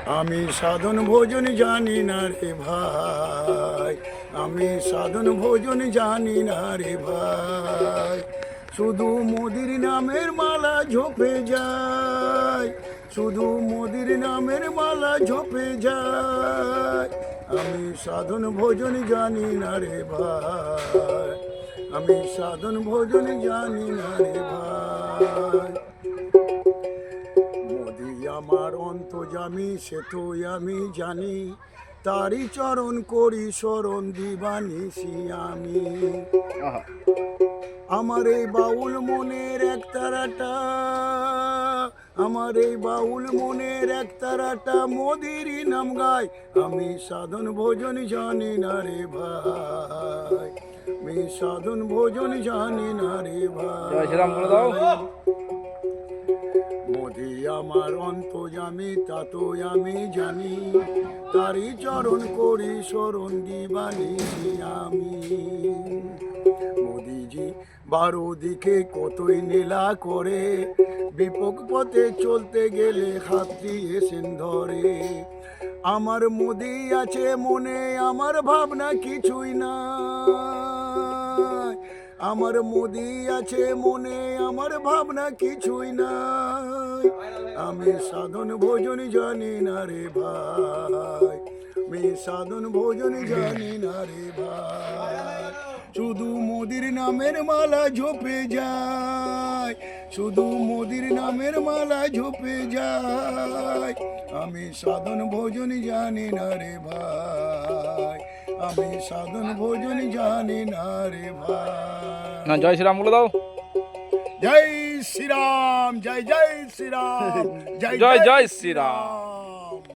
আমি সাধন ভোজন জানি না রে ভাই, আমি সাধন ভোজন জানি না রে ভাই। শুধু মোদির নামের মালা ঝোপে যায়, শুধু মোদির নামের মালা ঝোপে যায়। আমি সাধন ভোজন জানি না রে ভাই, আমি সাধন ভোজন জানি না রে ভাই। মোদি আমার অন্তর্যামী সে তো আমি জানি, তারই চরণ করি শরণ দিবানিসি আমি। আমার এই বাউল মনের এক তারাটা, আমার এই বাউল মনের এক তারাটা মোদিরই নাম গায়। আমি সাধন ভোজন জানি না রে ভাই, আমি সাধন ভোজন জানি না রে ভাই। মোদি আমার অন্তর্যামী তা তো আমি জানি, তারই চরণ করি শরণ দিবানিসি আমি। মোদিজি 12 দিকে কতই নীলা করে, বিপক পথে চলতে গেলে হাত দিয়েছেন ধরে। আমার মোদি আছে মনে, আমার ভাবনা কিছুই না, আমার মোদি আছে মনে, আমার ভাবনা কিছুই নাই। আমি সাধন ভোজন জানি না রে ভাই, আমি সাধন ভোজন জানি না রে ভাই। শুধু মোদির নামের মালা ঝোপে যায়, শুধু মোদির নামের মালা ঝোপে যায়। আমি সাধন ভোজন জানি না রে ভাই, আমি সাধন ভোজন জানি না রে ভাই। না, জয় শ্রীরাম বলে দাও। জয় শ্রীরাম, জয় জয় শ্রীরাম, জয় জয় শ্রীরাম।